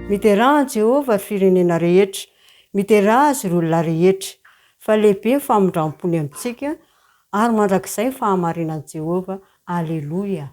miteraha Jehova ry firenena rehetra, miteraha azy ry olona rehetra, fa lehibe ny famondram-pony amintsika ary mandrakizay ny fahamarinan'i Jehova. Alleloia.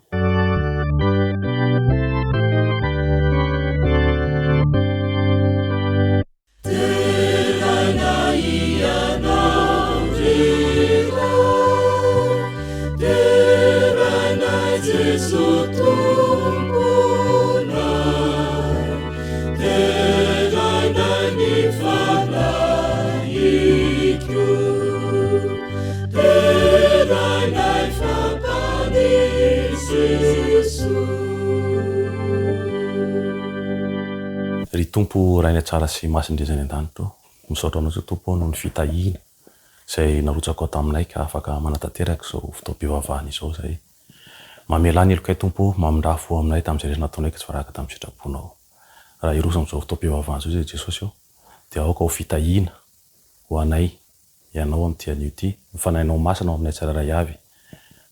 Ry tompo raina tsara sy masindrezany an-danitro, misaotra anao zao tompo noho ny fitahina izay narotsako taminay ka afaka manatanteraka izao fotoam-pivavahana izao izay. Mamela ny elokay tompo mamindra fo aminay tamin'izay rehetra nataonay ka tsy faraka tamin'ny sitraponao. Raha iroso amin'izao fotoam-pivavahana izao zay Jesosy eo, dia aoka ho fitahina ho anay ianao amin'ity anio ity, mifanainao masina ao aminay tsiraray avy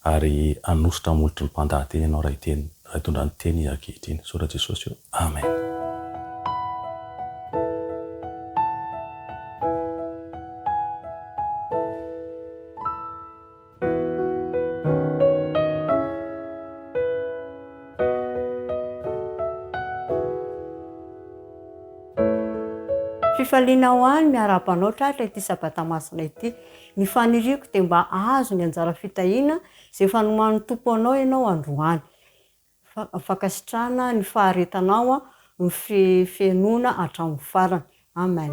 ary anositra molotry ny mpandahateny ianao raha hitondra ny teny ankehitriny. Saotra Jesosy eo. Amen. Fifaliana ho any miara-banao tratra ity sabata masina ity. Ny faniriako dia mba azo ny anjara fitahiana izay fanoman'ny tompo anao ianao androany. Fakasitrana ny faharetanao ny fihainoana hatramin'ny farany. Amen.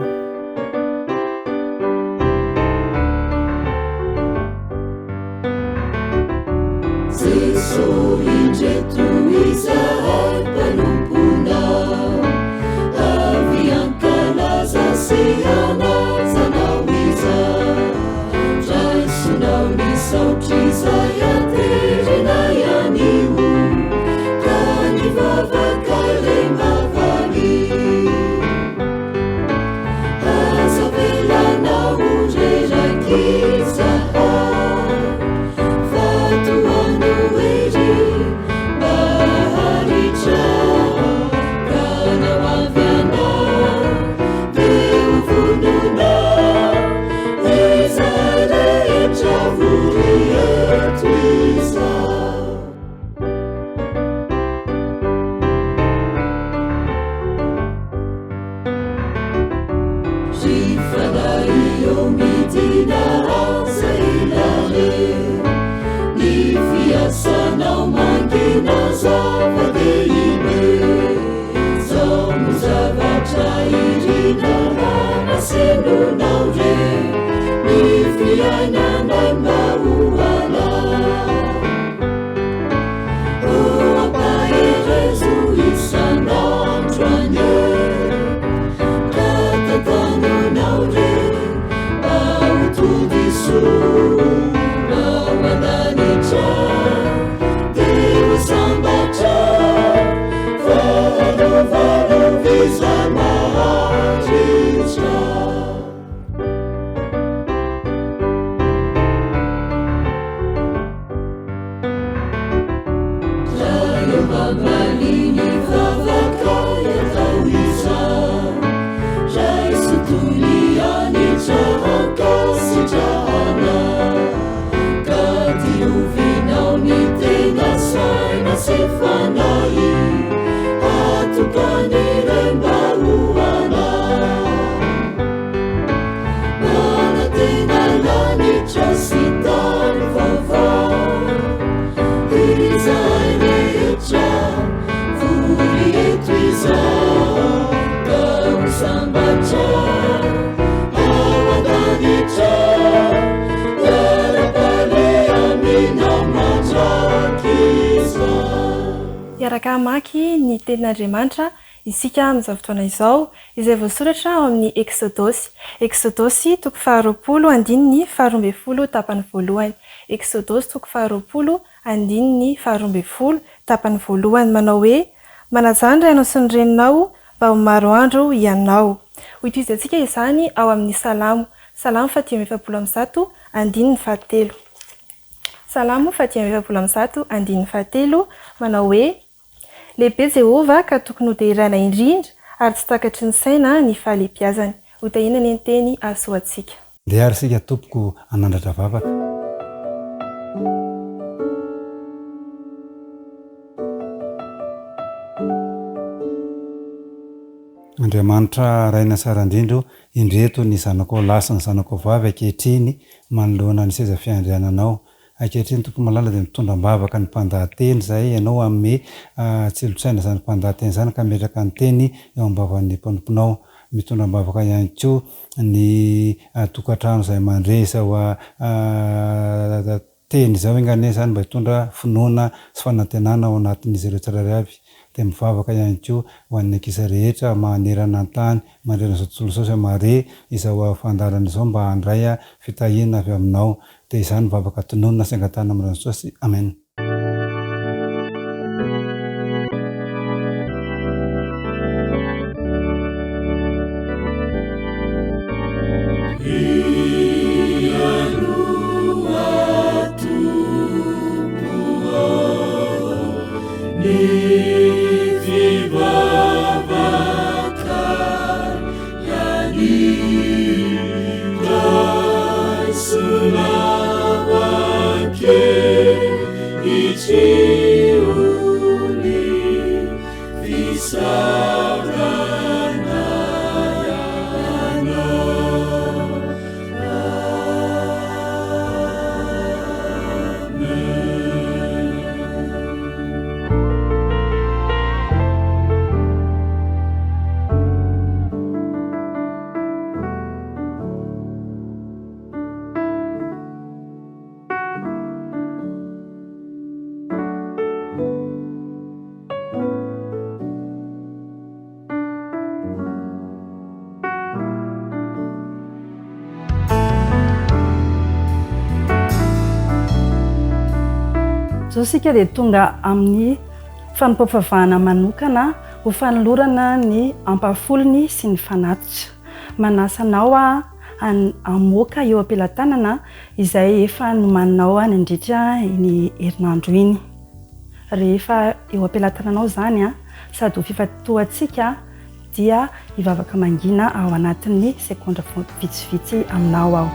Iaraka mamaky ny tenin'Andriamanitra isika amin'izao fotoana izao izay voasoratra ao amin'ny Exodosy. Exodosy toko 20:12 tapany voalohany. Exodosy toko 20:12 tapany voalohany manao hoe: manajandra ianao sy ny reninao mba ho maro andro ianao. Ho itoizantsika izany ao amin'ny Salamo. Salamo 1:7 Salamo 1:7 manao hoe: lehibe Jehova ka tokony ho terana indrindra ary tsy takatry ny saina ny fahalehibiazany. Hotahina ny anteny asoantsika. Dia ary sika tompoko anandratra vavaka. Andriamanitra raina sara indrindro, indreto ny zanako lasa ny zanako vavy ankehitriny manoloana ny seza fiandriananao. Ankehitriny tompo malala dia mitondram-bavaka ny mpandahateny zay ianao amin'ny tsilotsaina zany mpandahateny zany ka metraka ny teny eo am-bavan'ny mpanomponao. Mitondram-bavaka ihany koa ny tokantrano zay mandresa teny zao ingane zany mba hitondra finoana sy fanantenana ao anatin'izy ireo tsirairay avy. Dia mivavaka ihany koa ho an'ny ankizy rehetra manerana an-tany mandrena izao tontolo izao izay mare izao fandarana izao mba handray fitahiana avy aminao. Dia izany mivavaka tononona sy angatana amin'ny Jesosy. Amen. Zao sika dia tonga amin'ny fanompam-pavahana manokana ho fanolorana ny ampafolony sy ny fanatitra. Manasanao amoaka eo am-pelantanana izay efa nomaninao nandritra ny herinandro iny. Rehefa eo am-pelantananao zany sady ho fifatoatsika dia hivavaka mangina ao anatin'ny sekondra vitsivitsy aminao ao.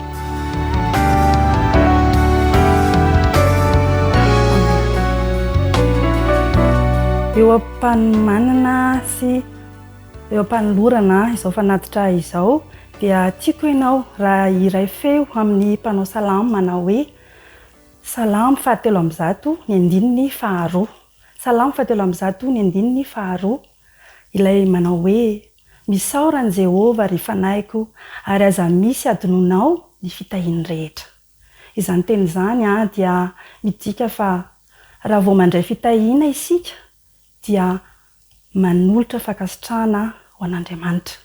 Eo am-panomanana sy eo am-panolorana izao fanatitra izao dia tiako ianao raha iray feo amin'ny mpanao salamo manao hoe salamo 7 ny andininy faharoa. Salamo 7 ny andininy faharoa. Ilay manao hoe misaoran Jehova ry fanahyko ary aza misy adinonao ny fitahiany rehetra. Izany teny izany dia midika fa raha vao mandray fitahiana isika dia manolotra fankasitrahana ho an'Andriamanitra.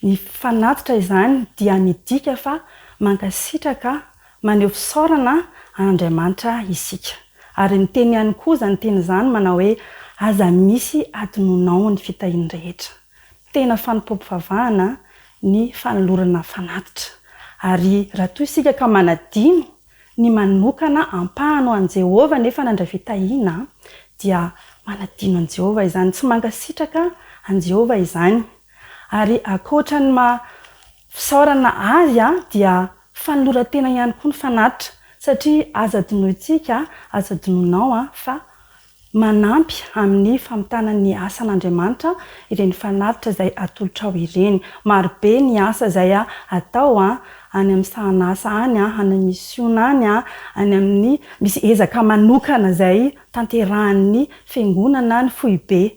Ny fanatitra izany dia midika fa mankasitraka maneho fisaorana an'Andriamanitra isika. Ary ny teny ihany koa izany teny izany manao hoe aza misy adinonao ny fitahiany rehetra. Tena fanompam-pavahana ny fanolorana fanatitra. Ary raha toa isika ka manadino ny manokana ampahano an Jehova nefa nandray fitahiana dia manadino an Jehova izany, tsy mankasitraka an Jehova izany. Ary akoatra ny fisaorana azy dia fanoloran-tena ihany koa ny fanatitra satria aza adinointsika, aza adinonao fa manampy amin'ny famitana ny asan'Andriamanitra ireny fanatitra izay atolotra ao ireny. Marobe ny asa izay atao any amin'ny sahanasa any, any amin'ny misiona any, any amin'ny misy ezaka manokana izay tanterahan'ny fiangonana ny foibe.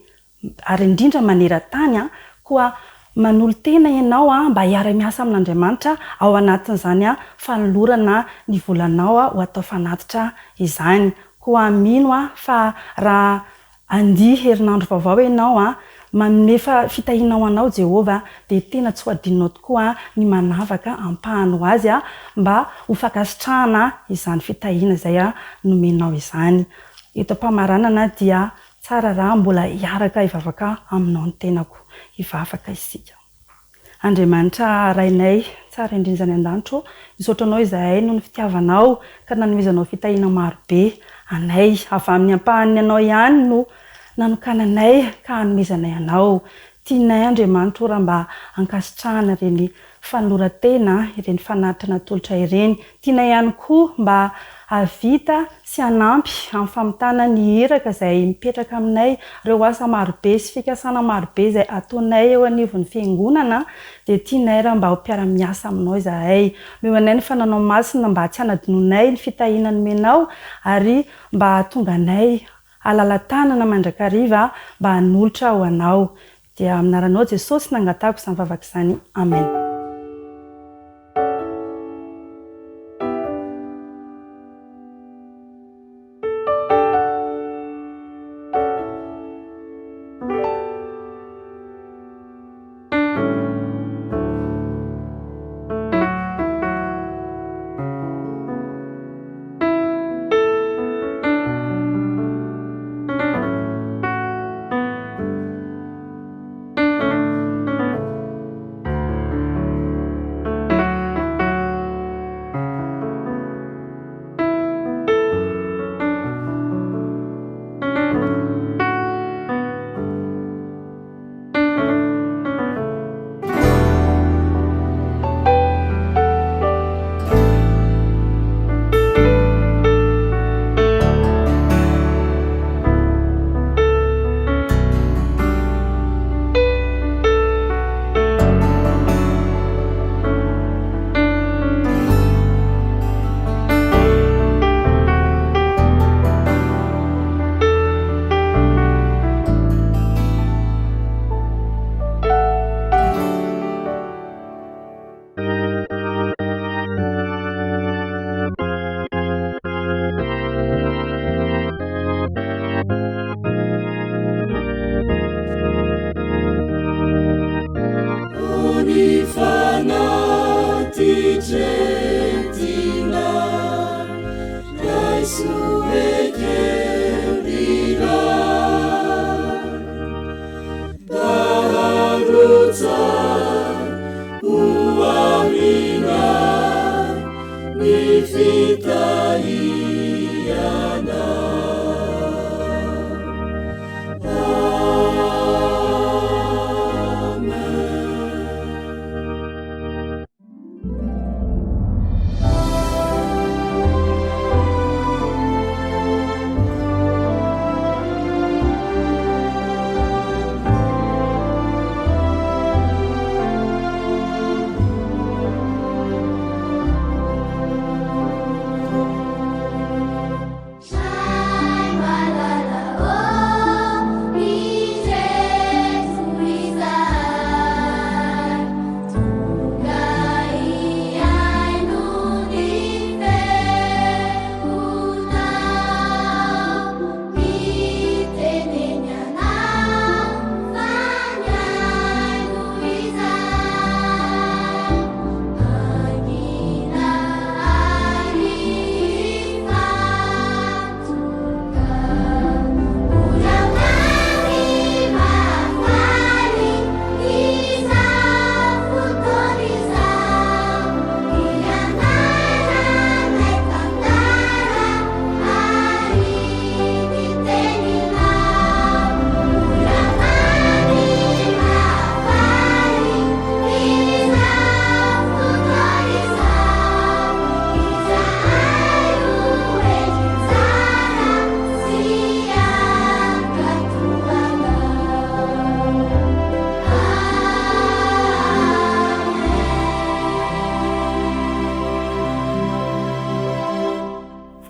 Ary indrindra maneran-tany koa manolo tena ianao mba hiara-miasa amin'Andriamanitra ao anatin'izany fanolorana ny volanao ho atao fanatitra izany. Koa mino fa raha andihy herinandro vaovao ianao manefa fitahianao anao Jehova dia tena tsy ho adinonao tokoa ny manavaka ampahano azy mba ho fankasitrahana izany fitahiana izay nomenao izany. Eto am-pamaranana dia tsara raha mbola hiaraka hivavaka aminao ny tenako, hivavaka isika. Andriamanitra rainay tsara indrindra any an-danitro, misaotra anao izahay noho ny fitiavanao ka nanomezanao fitahiana marobe anay avy amin'ny ampahan'ny anao ihany no nanokananay ka hanomezanay anao. tianay Andriamanitra raha mba ankasitrahana ireny fanoloran-tena, ireny fanatitra natolotra ireny. Tianay ihany koa mba havita sy hanampy amin'ny famitana ny iraka izay mipetraka aminay, ireo asa marobe sy fikasana marobe izay ataonay eo anivon'ny fiangonana, dia tianay raha mba ho mpiara-miasa aminao izahay. Meo anay ny fananao masina mba tsy hanadinonay ny fitahiana nomenao, ary mba hahatonga anay alala-tanana mandrakariva mba hanolotra ho anao. Dia aminaranao Jesosy nangatako izany vavaka izany. Amen.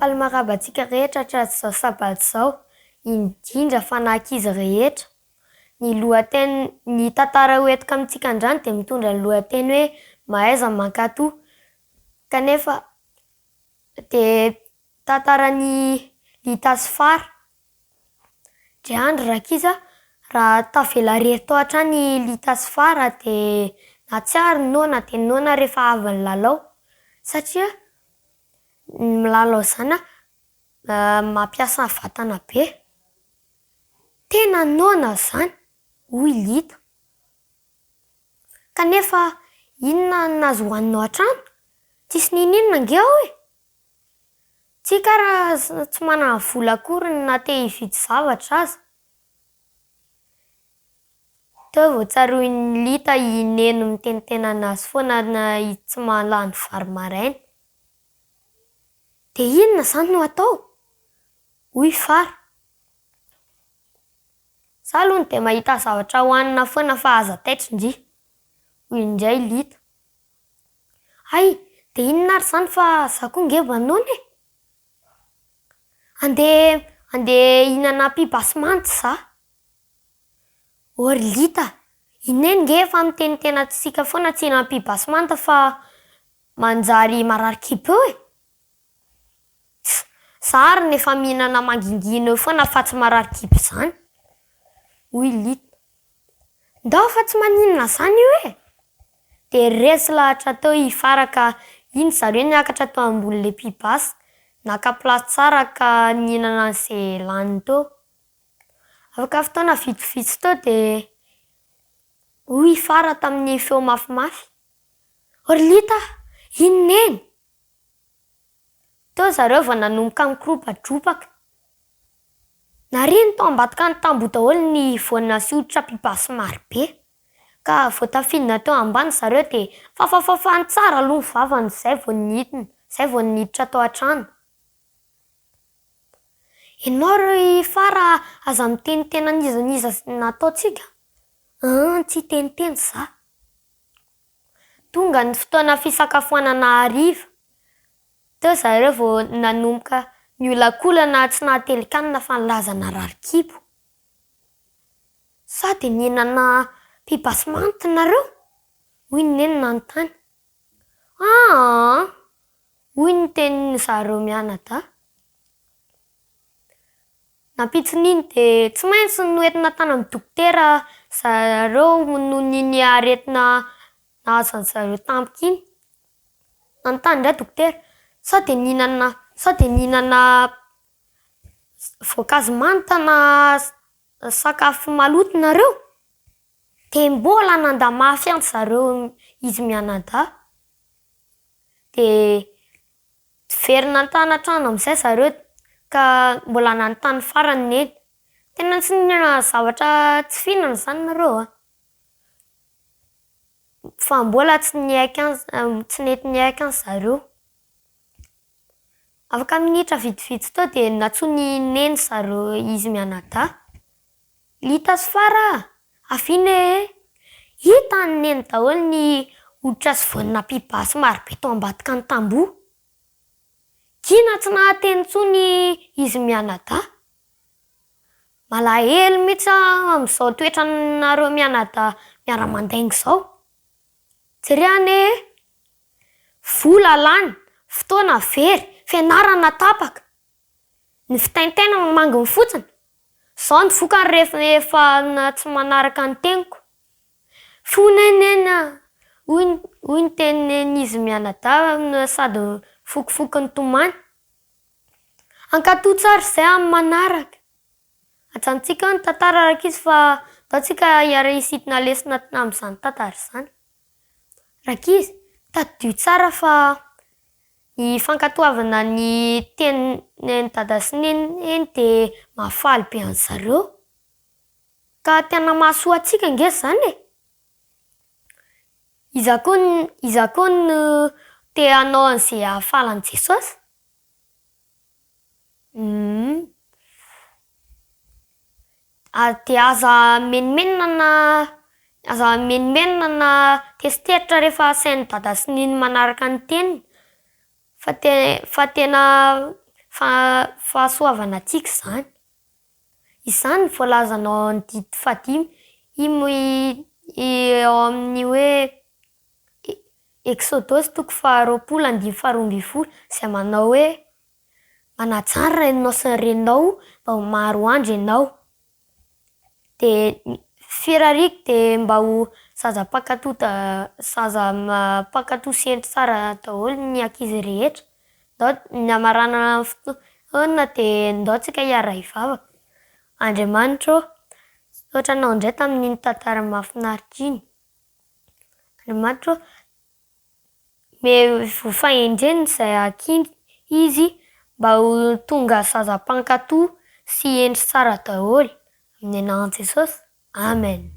Almarabantsika rehetra hatraty izao sabaty izao, indrindra fanakizy rehetra. Ny tantara hoentiko amintsika androany dia mitondra ny lohateny hoe Mahaiza Mankatoa. Kanefa dia tantaran'ny Litasy Fara. Dry andro rakiza, raha tavela rery tao hatrany Litasy Fara dia natsiary ny noana dia noana rehefa avy ny lalao. Satria milalao izany mampiasa vatana be. Tena noana izany, hoy Lita. Kanefa inona nazo hohaninao hatrany? Tsisy ninona ange aho e. Tsika raha tsy manana vola akory na te hividy zavatra aza. Teo voatsaroin'ny Lita i Neny mitenitena anazy foana na i tsy mahalany vary maraina. De inona zany no atao? Hoy Fara. Za aloha de mahita zavatra hohanina foana fa aza taitry. Hoy indray Lita. Ay, de inona ary zany fa za koa nge manony e? Andeha hihinana pibasy manta za. Ory Lita, i Neny nge efa mitenitena antsika foana tsy hihinana pibasy manta fa manjary marary kibo eo e. Za ary nefa mihinana mangingina eo foana fa tsy marary kibo zany. Hoy Lita. Ndao fa tsy maninona zany io e. De resy lahatra teo i Fara ka iny zareo niakatra tao ambon'le pibasy. Naka plasy tsara ka nihinana an'izay lany teo. Afaka fotoana vitsivitsy teo de hoy Fara tamin'ny feo mafimafy. Ory Lita, iny Neny. Teo zareo vao nanomboka mikoropadropaka. Nariny tao ambadika ny tamboho daholo ny voanina sy hoditra pibasy marobe. Ka vao tafiditra teo ambany zareo de fafafafany tsara aloha ny vavany zay vao nidina, zay vao niditra tao an-trano. Ianao ry Fara aza mitenitena nizaniza nataontsika? Tsy teniteny za. Tonga ny fotoana fisakafoanana hariva. Teo zareo vao nanomboka miolakolana tsy nahatelikanina fa nilaza narary kibo. Sa de nihinana pibasy manta nareo? Hoy ny Neny nanontany. Hoy ny tenin'ny zareo mianadahy. Nampitsin'iny de tsy maintsy noentina tany amin'ny dokotera zareo noho ny aretina nahazo an'zareo tampoka iny. Nanontany indray dokotera. Sao de nihinana voankazo manta na sakafo maloto nareo? De mbola nandamafy any zareo izy mianadahy. De very nantany an-trano amin'izay zareo ka mbola nanontany Fara ny Neny. Tena tsy nihinana zavatra tsy fihinana zany nareo? Fa mbola tsy nety niaiky any zareo. Afaka minitra vitsivitsy teo de natsoiny Neny zareo izy mianadahy. Lita sy Fara, avy ne? Hita ny Neny daholo ny hoditra sy voanina pibasy marobe tao ambadika ny tamboho. Kina tsy nahateny intsony izy mianadahy. Malahelo mihitsy amin'izao toetra nareo mianadahy miara-mandainga izao. Jerena e! Vola lany, fotoana very, fianarana tapaka. Ny fitaintaina mangy fotsiny. Zao ny vokany rehefa tsy manaraka ny teniko. Fonenena, hoy ny tenin'izy mianadahy sady fokifoky ny tomany. Ankatoy tsara izay amin'ny manaraka. Ajanontsika ny tantara rakizy fa ndao tsika hiara-hisidina lesona amin'izany tantara izany. Rakizy, tadidio tsara fa ny fankatoavana ny tenin'ny dada sy neny de mahafaly be an'zareo. Ka tena mahasoa antsika nge zany e. Iza koa no te hanao an'izay hahafalan'i Jesosy? De aza menimenina na tesiteritra rehefa asain'ny dada sy neny manaraka ny teniny. Fa tena fahasoavana antsika zany. Izany no voalazanao ny didy fahadimy eo amin'ny hoe Exodosy 20:22 izay manao hoe manajanona ianao sy ny reninao mba ho maro andro ianao. De firariky de mba ho zaza mpankatoy sy endry tsara daholo ny ankizy rehetra. Ny amaranana fotoana de ndao tsika hiara hivavaka. Andriamanitra ohatra anao indray tamin'iny tantara mahafinaritra iny. Andriamanitra ho fahendreny izay ankizy izy mba ho tonga zaza mpankatoy sy endry tsara daholo. Amin'ny anaran'i Jesosy. Amen.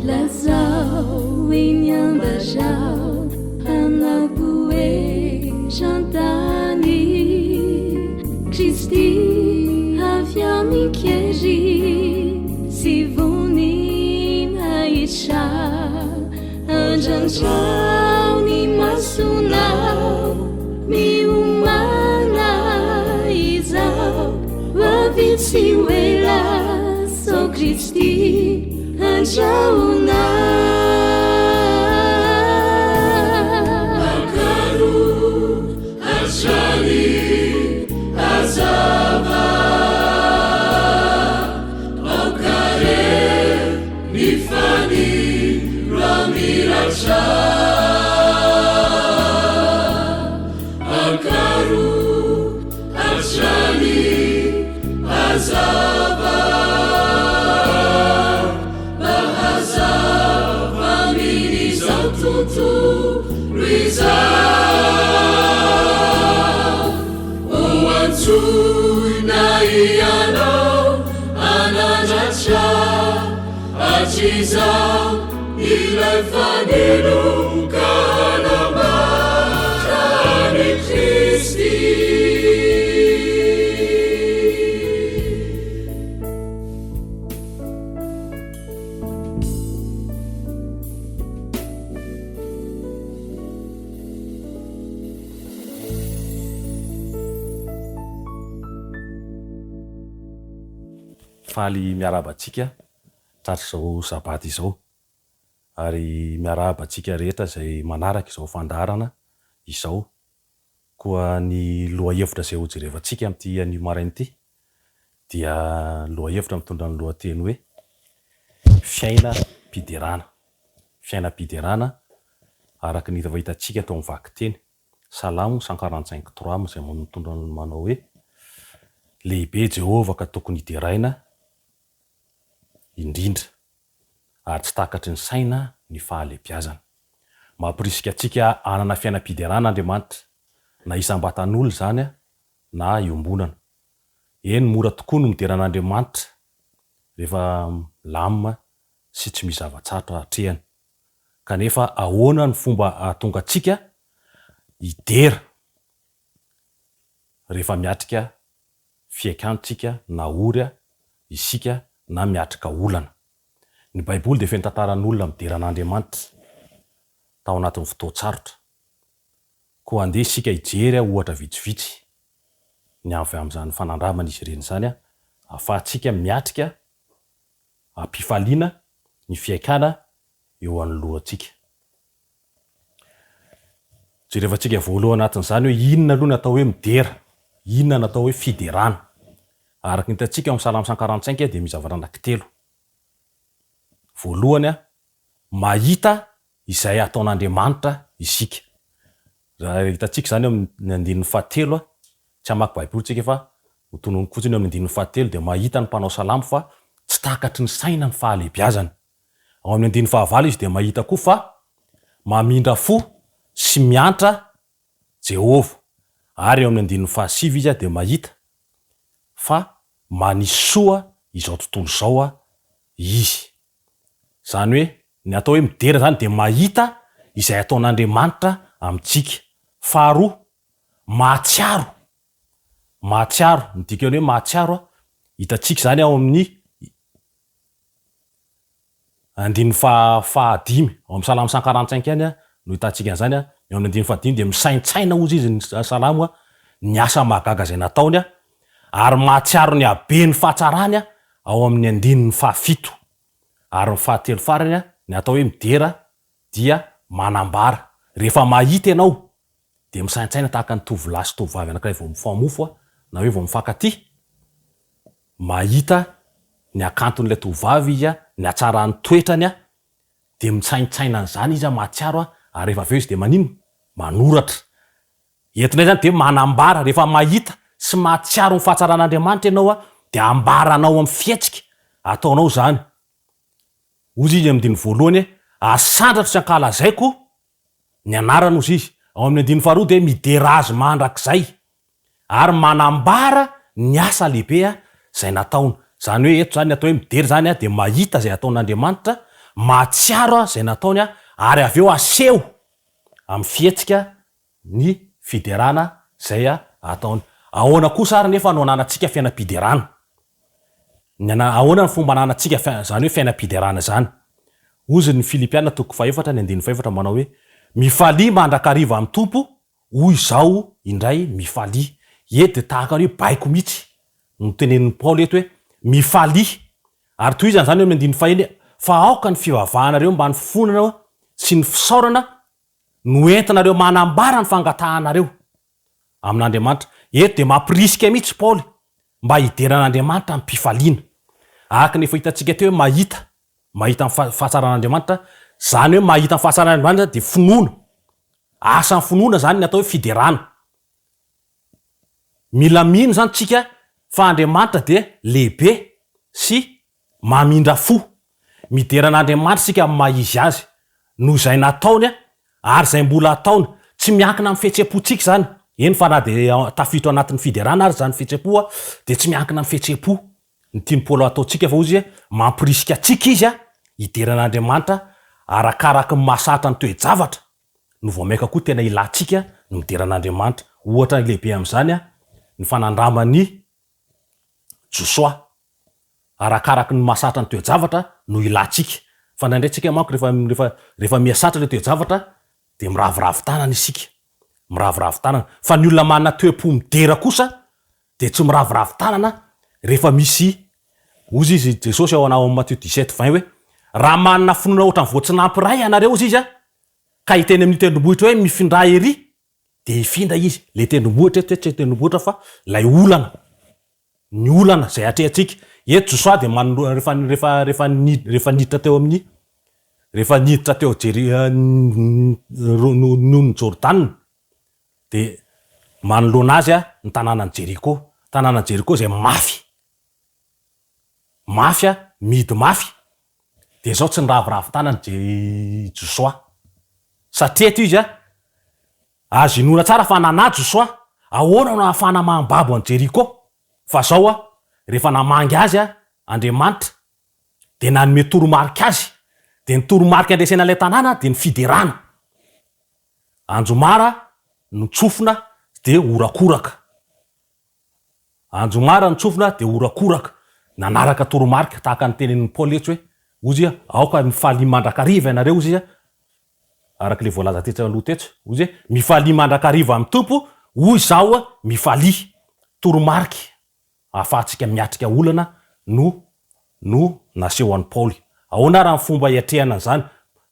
Lazao inyambajao anague chantani Kristi afiamikeri sivoni naisha anjanjao ni masunao miumana izao wavisiwela so Kristi anjauna akaru ajali azava okare nifani ramiracha akaru ajali azava Riza Oantu na iano Ananacha Achiza Ilefanilu Kanama Kani Kristi faly miaraba atsika tratra zao sabaty izao ary miaraba atsika rehetra zay manaraka izao fandarana izao koa ny lohahevitra zay hojerevantsika amin'ity anio maraina ity dia lohahevitra mitondra ny lohateny hoe fiainam-piderana araka ny hitantsika tao amin'ny vaky teny Salamo 145:3 zay mitondra ny manao hoe lehibe Jehova ka tokony hideraina indrindra ary tsy takatry ny saina ny fahalebiazana. Mampirisika antsika anana fiainam-piderana Andriamanitra na isam-batan'olo zany na iombonana. Eny mora tokoa no mideran'Andriamanitra rehefa lamina sy tsy misy zava-tsarotra hatrehany. Kanefa ahoana ny fomba ahatonga antsika hidera rehefa miatrika fiaikantsika na orya isika na miatrika olana. Ny Baiboly dia feno tantaran'olona mideran'Andriamanitra tao anatin'ny fotoan-tsarotra. Koa andeha isika hijery ohatra vitsivitsy ny avy amin'izany fanandramana izy ireny zany ahafahantsika miatrika ampifaliana ny fiaikana eo anoloantsika. Jerevantsika voalohany anatin'izany hoe inona aloha natao hoe midera, inona natao hoe fiderana. Araka ny hitantsika amin'ny Salamo 145 dia misy zavatra anankitelo. Voalohany mahita izay ataon'Andriamanitra isika. Raha hitantsika zany amin'ny andininy 7 tsy hamaky Baiboly tsika fa hotonony fotsiny amin'ny andininy 7 dia mahita ny mpanao salamo fa tsy takatry ny saina ny fahalebiazana. Ao amin'ny andininy 9 izy dia mahita koa fa mamindra fo sy miantra Jehova. Ary eo amin'ny andininy 7 izy dia mahita fa manisoa izao tontolo izao izy. Zany hoe ny atao hoe midera zany dia mahita izay ataon'Andriamanitra amintsika. Faharoa, mahatsiaro. Ny dikany hoe mahatsiaro hitantsika zany ao amin'ny andininy 5 ao amin'ny Salamo 145 any no hitantsika an'izany eo amin'ny andininy 5 dia misaintsaina ozy izy ny salamo ny asa mahagaga zay nataony ary mahatsiaro ny habeny fahatsarany ao amin'ny 15 ary ny fahatelo farany ny atao hoe midera dia manambara. Rehefa mahita ianao de misaintsaina tahaka ny tovolahy sy tovovavy anankiray vao mifamofo na hoe vao mifankaty, mahita ny akanton'ilay tovovavy izy ny atsarany toetrany de mitsaintsaina an'izany izy mahatsiaro ary rehefa avy eo izy de manino manoratra. Entona zany de manambara rehefa mahita sy mahatsiaro ny fahatsaran'Andriamanitra ianao de ambaranao amin'ny fihetsika ataonao zany. Ozy izy amin'ny voalohany asandratro sy ankalazaiko ny anarana ozy izy. Ao amin'ny 12 de miderazy mandrakizay ary manambara ny asa lehibe zay nataony. Zany hoe eto zany atao hoe midery zany de mahita zay ataon'Andriamanitra, mahatsiaro zay nataony ary avy eo aseho amin'ny fihetsika ny fiderana zay ataony. Ahoana kosa ary nefa no ananantsika fiainam-piderana. Ahoana ny fomba ananantsika zany hoe fiainam-piderana zany. Ozy ny Filipiana 4:4 manao hoe mifalia mandrakariva amin'ny tompo, hoy izao indray mifalia. De tahaka hoe baiko mihitsy no tenenin'ny Paoly eto hoe mifalia. Ary toy izany zany hoe amin'ny 15 fa aoka ny fivavahanareo mba ny fifonana sy ny fisaorana no entinareo manambara ny fangatahanareo amin'Andriamanitra. Eto de mampirisika mihitsy Paoly mba hideran'Andriamanitra amin'ny mpifaliana. Araka ny efa hitantsika teo hoe mahita ny fahatsaran'Andriamanitra, zany hoe mahita ny fahatsaran'Andriamanitra de finoana. Asa ny finoana zany ny atao hoe fiderana. Mila mino zany tsika fa Andriamanitra de lehibe sy mamindra fo. Mideran'Andriamanitra sika amin'ny mahizy azy noho izay nataony ary zay mbola ataony, tsy miankina amin'ny fihetseham-potsika zany. Eny fa na de tafiditra anatin'ny fiderana ary zany fihetseham-po de tsy miankina amin'ny fihetseham-po. Ny tiany Paoly ataontsika fa ozy mampirisika tsika izy hideran'Andriamanitra arakaraka ny mahasatra ny toe-javatra no vao maika koa tena ilantsika no mideran'Andriamanitra. Ohatra lehibe amin'izany ny fanandramany Joshua, arakaraka ny mahasatra ny toe-javatra no ilantsika. Fa ndraindraitsika manko rehefa miasatra le toe-javatra de miravoravo tanana isika. Miravoravo tanana. Fa ny olona manana toe-po midera kosa de tsy miravoravo tanana rehefa misy ozy izy Jesosy ao anao Matthieu 17:20 hoe raha manana finoana ohatran'ny voatsinampy ray anareo ozy izy ka hiteny amin'ny tendrombohitra hoe mifindra ery de hifindra izy. Le tendrombohitra eto tsy tendrombohitra fa lay olana. Ny olana zay atrehantsika. Eto Joshua de rehefa niditra teo amin'ny rehefa niditra teo nonon Jordan de manoloana azy ny tanànan'ny Jeriko. Tanànan'ny Jeriko zay mafy. Mafy midy mafy. De zao tsy niravoravo tanany Joshua. Satria eto izy azo inona tsara fa nana Joshua ahoana no ahafana mahambabo an Jeriko. Fa zao rehefa namangy azy Andriamanitra de nanome toromarika azy. De ny toromarika andresena ilay tanàna de ny fiderana. Anjomara no tsofina de orakoraka. Anjomara no tsofina de orakoraka. Nanaraka toromarika tahaka ny tenenin'ny Paoly eto hoe ozy aoka mifalia mandrakariva ianareo ozy araka le voalaza tetra aloha teto ozy mifalia mandrakariva amin'ny tompo, hoy zao mifalia. Toromarika ahafahantsika miatrika olana no naseho an'i Paoly. Ahoana raha ny fomba hiatrehana zany?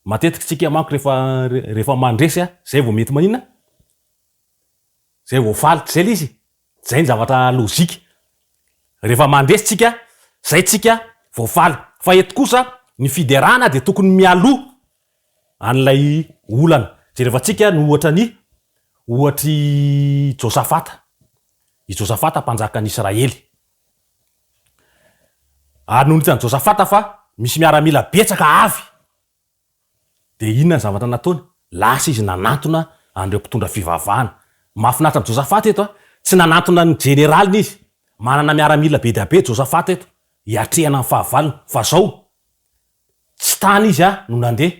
Matetika tsika manko rehefa mandresy zay vao mety manina? Zay vao faly zay le izy. Zay ny zavatra lôzika. Rehefa mandresy tsika, zay tsika vao faly. Fa eto kosa ny fiderana de tokony mialoha an'ilay olana. Rehefa tsika no ohatry Josafata. I Josafata mpanjakan'i Israely. Ary noho nitany Josafata fa misy miaramila betsaka avy. De inona ny zavatra nataony? Lasa izy nanantona andreo mpitondra fivavahana. Mahafinaritra ny Josafata eto tsy nanantona ny generaliny izy. Manana miaramila be dia be Josafata eto hiatrehana amin'ny fahavalony. Fa zao tsy tany izy no nandeha.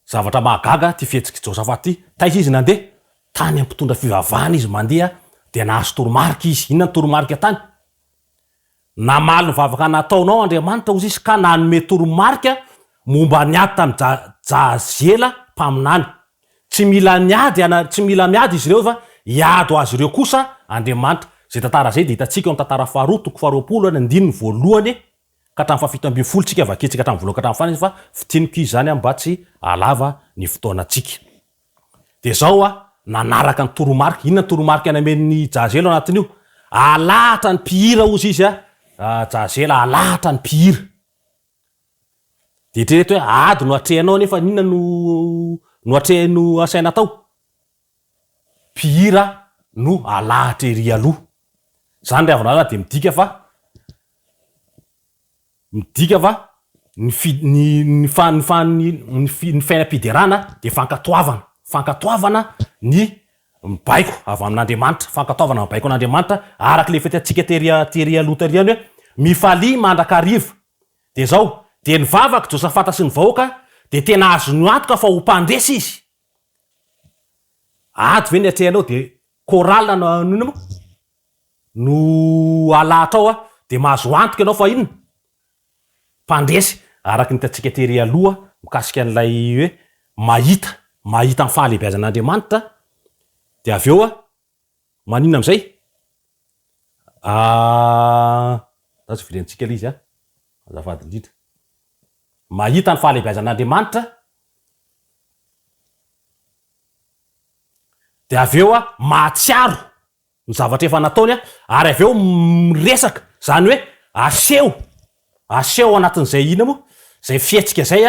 Zavatra mahagaga ty fihetsiky Josafata ty. Taiza izy nandeha? Tany amin'ny mpitondra fivavahana izy mandeha de nahazo toromarika izy. Inona ny toromarika tany? Namaly ny vavaka nataonao Andriamanitra ozy izy ka nanome toromarika momba niady tamin'ny Jahaziela mpaminany. Tsy mila miady izy ireo fa hiady ho azy ireo kosa Andriamanitra. zay tantara zay de hitantsika eo amin'ny tantara faharoa toko faharoapolo any andininy voalohany ka hatramin'ny fafito ambin'ny folo tsika vaketsika hatramin'ny voalohany ka hatramin'ny farany fa fitiniko izy zany mba tsy alava ny fotoanatsika. De zao nanaraka ny toromarika, inona ny toromarika anamen'ny jazelo anatin'io? Alahatra ny mpihira ozy izy jazela alahatra ny mpihira. De treto hoe ady no atrehanao nefa inona no atrehano asaina tao? Mpihira no alahatra ery aloha. Zany ry avinala de midika fa ny fiainam-piderana de fankatoavana ny baiko avy amin'Andriamanitra, fankatoavana ny baiko an'Andriamanitra araka le fitatsika tery aloha tariany hoe mifalia mandrakariva. De zao de ny vavaka Josafata sy ny vahoaka de tena azo ny antoka fa ho mpandresy izy. Ady ve ny atrehanao de korala no alahatra ao de mahazo antoka ianao fa inona? Mpandresy araka ny tatsika tery aloha mikasika an'ilay hoe mahita ny fahalebiazan'Andriamanitra. De avy eo maninona am'izay? Zaho tsy virentsika ilay izy azafady indrindra. Mahita ny fahalebiazan'Andriamanitra. De avy eo mahatsiaro ny zavatra efa nataony ary avy eo miresaka zany hoe aseho anatin'izay ina moa zay fietsika zay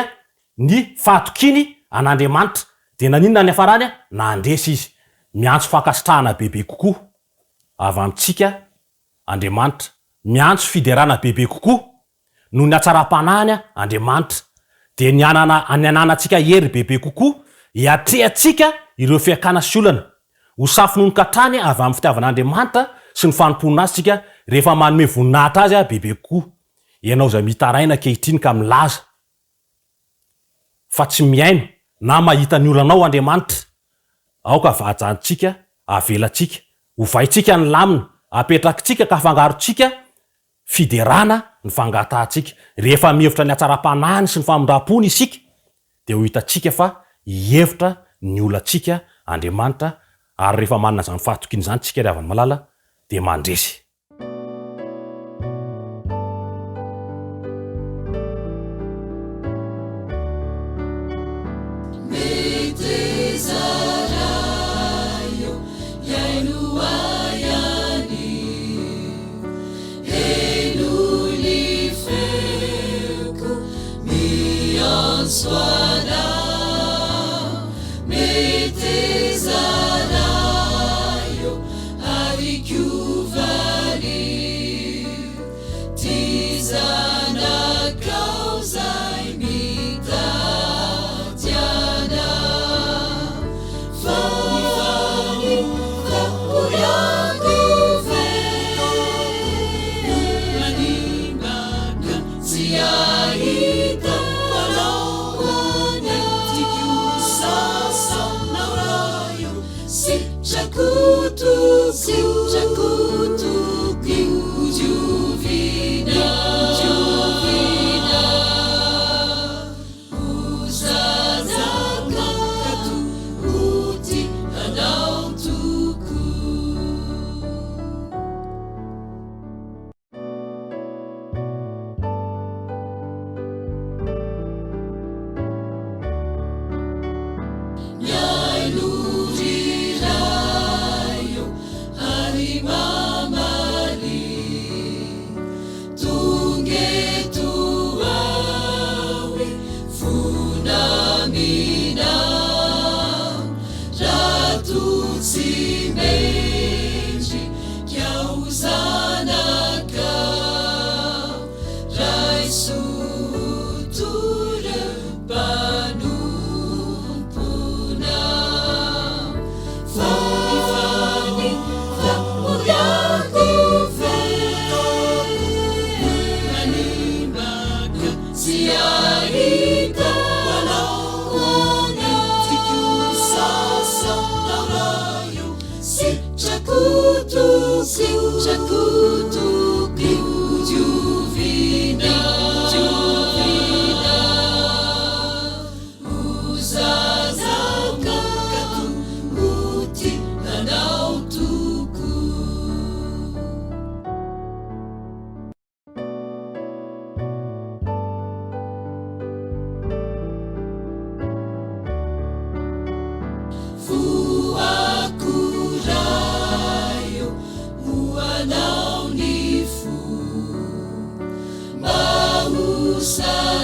ny fahatokiny an'Andriamanitra. De naninona ny afarany nandresy izy miantso fankasitrahana bebe kokoa avy amintsika Andriamanitra, miantso fiderana bebe kokoa no ny atsara-panahiny Andriamanitra. De ny ananantsika hery bebe kokoa hiatrehantsika ireo fiakana sy olana ho safinononkatrany avy amin'ny fitiavan'Andriamanitra sy ny fanompona azy tsika rehefa manome voninahitra azy bebe kokoa. Ianao zay mitaraina kehitriny ka milaza fa tsy miaino na mahita ny olanao Andriamanitra. Aoka vahajantsika, avelatsika, hovaitsika ny lamina, apetrakitsika ka fangarotsika fiderana ny fangatahantsika. Rehefa mihevitra ny atsara-panahiny sy ny famindram-pony isika de ho hitatsika fa hihevitra ny olantsika Andriamanitra ary rehefa manana zany fahatokiny zany tsika ry havany malala de mandresy.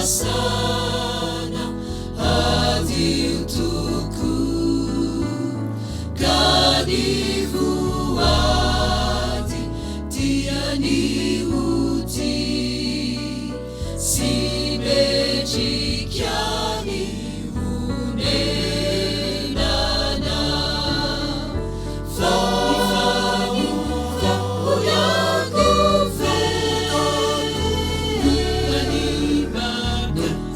fasana adio toko kani voady tiany oti sy metrikany onenana fanifanyka oyako fanimaka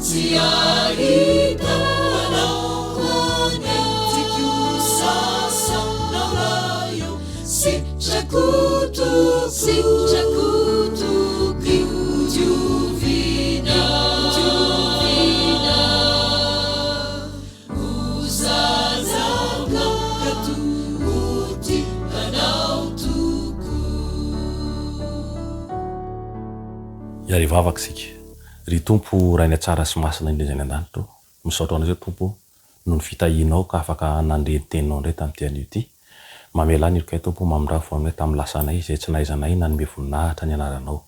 tsy ahita anakone tikosasa naurayo sitrakutuki ujuvina uzazaka katuuti anautuku iary vavaka sika ry tompo rainy tsara sy masina indrezany an-danitro misaotra anao zay tompo no ny fitahinao ka afaka nandreny teninao indray tamin'ity anio ty mamelany ilokay tompo mamindrafo aminay tamin'ny lasanay izay tsy naizanay nanome voninahitra ny anaranao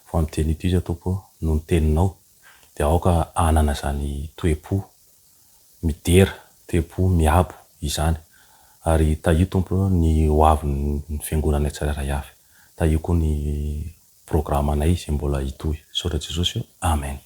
fa amin'ny teny ity zay tompo no ny teninao dia aoka anana zany toepo midera toepo miabo izany ary tahio tompo ny hoavin'ny fiangonanay tsirairay avy tahio koa ny programanay izay mbola hitohy saotra Jesosy amen.